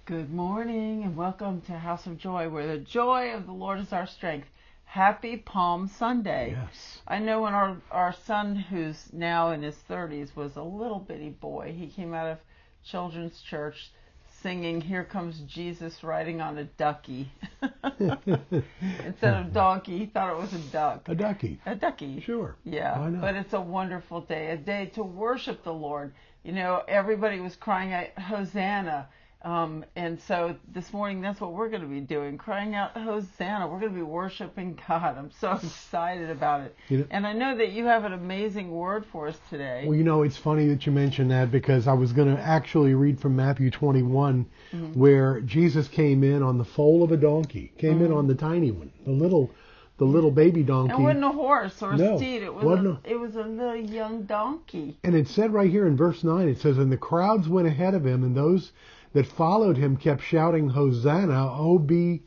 Good morning and welcome to House of Joy, where the joy of the Lord is our strength. Happy Palm Sunday. Yes. I know when our son, who's now in his 30s, was a little bitty boy, he came out of children's church singing, "Here Comes Jesus Riding on a Ducky." Instead of donkey, he thought it was a duck. A ducky. A ducky. Sure. Yeah. Why not? But it's a wonderful day, a day to worship the Lord. You know, everybody was crying out, "Hosanna." And so this morning, that's what we're going to be doing, crying out, "Hosanna." We're going to be worshiping God. I'm so excited about it. And I know that you have an amazing word for us today. Well, it's funny that you mentioned that, because I was going to actually read from Matthew 21, where Jesus came in on the foal of a donkey, came in on the tiny one, the little baby donkey. It wasn't a horse or a No, steed. It was a little young donkey. And it said right here in verse 9, it says, "And the crowds went ahead of him, and those that followed him kept shouting, 'Hosanna, O be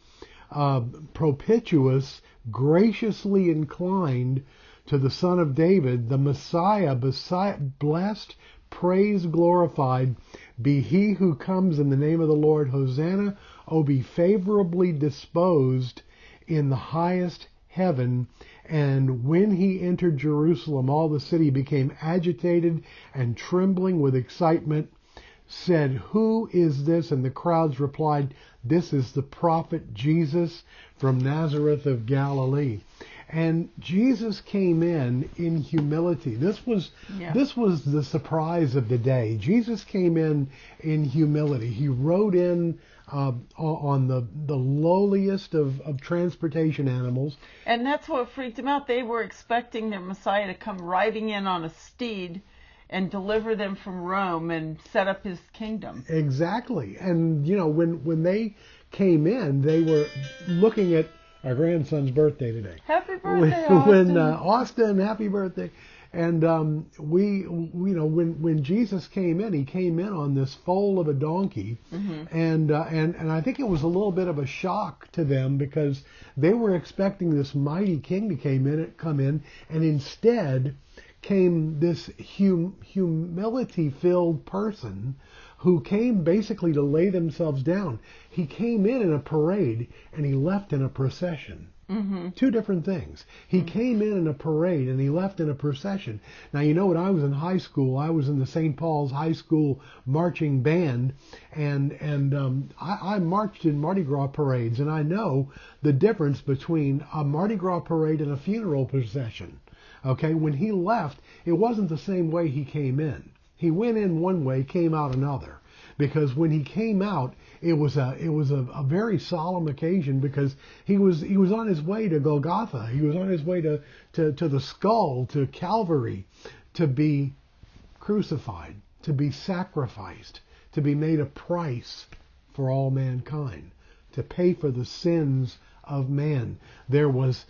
propitious, graciously inclined to the Son of David, the Messiah, blessed, praised, glorified, be he who comes in the name of the Lord. Hosanna, O be favorably disposed in the highest heaven.' And when he entered Jerusalem, all the city became agitated and trembling with excitement, said, 'Who is this?' And the crowds replied, 'This is the prophet Jesus from Nazareth of Galilee.'" And Jesus came in humility. This was the surprise of the day. Jesus came in humility. He rode in on the lowliest of transportation animals. And that's what freaked them out. They were expecting their Messiah to come riding in on a steed and deliver them from Rome and set up his kingdom. Exactly. And, when they came in, they were looking at our grandson's birthday today. Happy birthday, Austin. Austin, happy birthday. And when Jesus came in, he came in on this foal of a donkey. And I think it was a little bit of a shock to them, because they were expecting this mighty king to come in, and instead came this humility-filled person who came basically to lay themselves down. He came in a parade, and he left in a procession. Two different things. He came in a parade, and he left in a procession. Now, when I was in high school, I was in the St. Paul's High School marching band, and I marched in Mardi Gras parades, and I know the difference between a Mardi Gras parade and a funeral procession. Okay, when he left, it wasn't the same way he came in. He went in one way, came out another. Because when he came out, it was a very solemn occasion, because he was on his way to Golgotha. He was on his way to the skull, to Calvary, to be crucified, to be sacrificed, to be made a price for all mankind, to pay for the sins of man. There was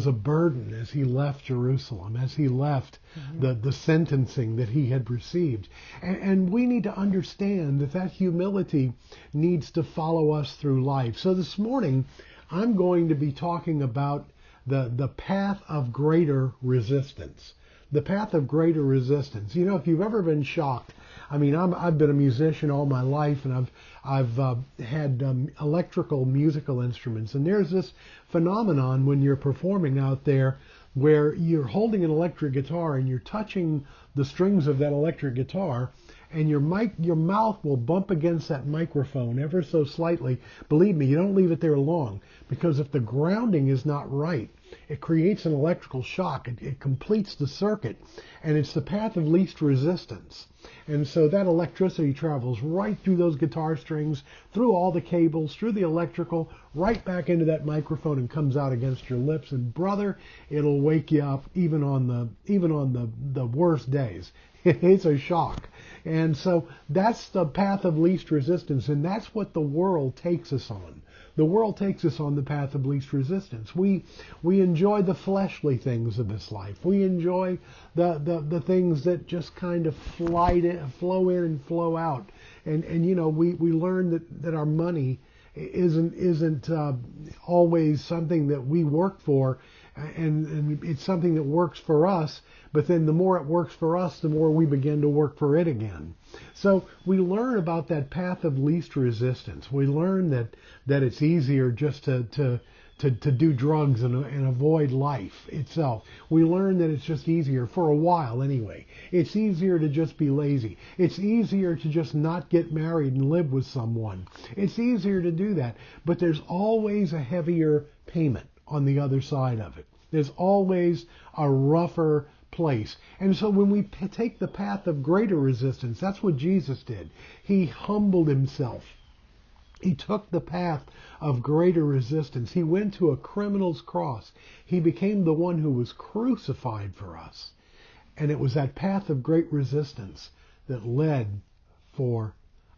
a burden as he left Jerusalem, as he left the sentencing that he had received. And we need to understand that humility needs to follow us through life. So this morning, I'm going to be talking about the path of greater resistance. The path of greater resistance. If you've ever been shocked, I've been a musician all my life, and I've had electrical musical instruments. And there's this phenomenon when you're performing out there, where you're holding an electric guitar and you're touching the strings of that electric guitar, and your mouth will bump against that microphone ever so slightly. Believe me, you don't leave it there long, because if the grounding is not right, it creates an electrical shock. It completes the circuit, and it's the path of least resistance. And so that electricity travels right through those guitar strings, through all the cables, through the electrical, right back into that microphone, and comes out against your lips. And brother, it'll wake you up even on the worst days. It's a shock. And so that's the path of least resistance, and that's what the world takes us on. The world takes us on the path of least resistance. We enjoy the fleshly things of this life. We enjoy the things that just kind of flow in and flow out. And we learn that our money isn't always something that we work for. and it's something that works for us, but then the more it works for us, the more we begin to work for it again. So we learn about that path of least resistance. We learn that it's easier just to do drugs and avoid life itself. We learn that it's just easier, for a while anyway. It's easier to just be lazy. It's easier to just not get married and live with someone. It's easier to do that, but there's always a heavier payment on the other side of it. There's always a rougher place. And so when we take the path of greater resistance, that's what Jesus did. He humbled himself. He took the path of greater resistance. He went to a criminal's cross. He became the one who was crucified for us. And it was that path of great resistance that led for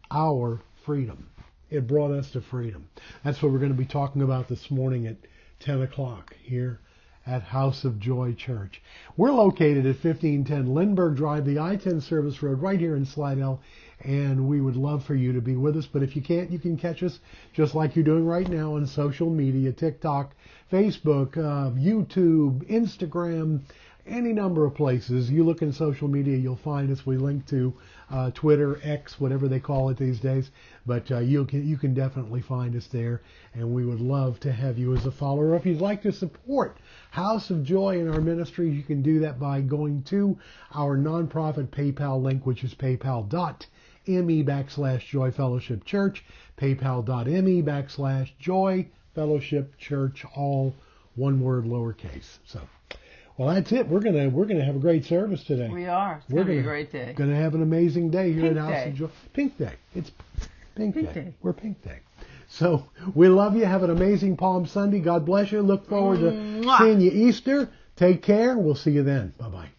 our freedom. It brought us to freedom. That's what we're going to be talking about this morning at 10 o'clock here at House of Joy Church. We're located at 1510 Lindbergh Drive, the I-10 service road right here in Slidell, and we would love for you to be with us. But if you can't, you can catch us just like you're doing right now on social media, TikTok, Facebook, YouTube, Instagram, any number of places. You look in social media, you'll find us. We link to Twitter, X, whatever they call it these days. But you can definitely find us there, and we would love to have you as a follower. If you'd like to support House of Joy in our ministry, you can do that by going to our nonprofit PayPal link, which is paypal.me/Joy Fellowship Church, paypal.me/Joy Fellowship Church, all one word, lowercase. So. Well, that's it. We're gonna have a great service today. We are. It's going to be a great day. Going to have an amazing day here Pink at House Day. of Joy. Pink Day. It's Pink Pink Day. Day. We're Pink Day. So we love you. Have an amazing Palm Sunday. God bless you. Look forward to Mwah. seeing you Easter. Take care. We'll see you then. Bye-bye.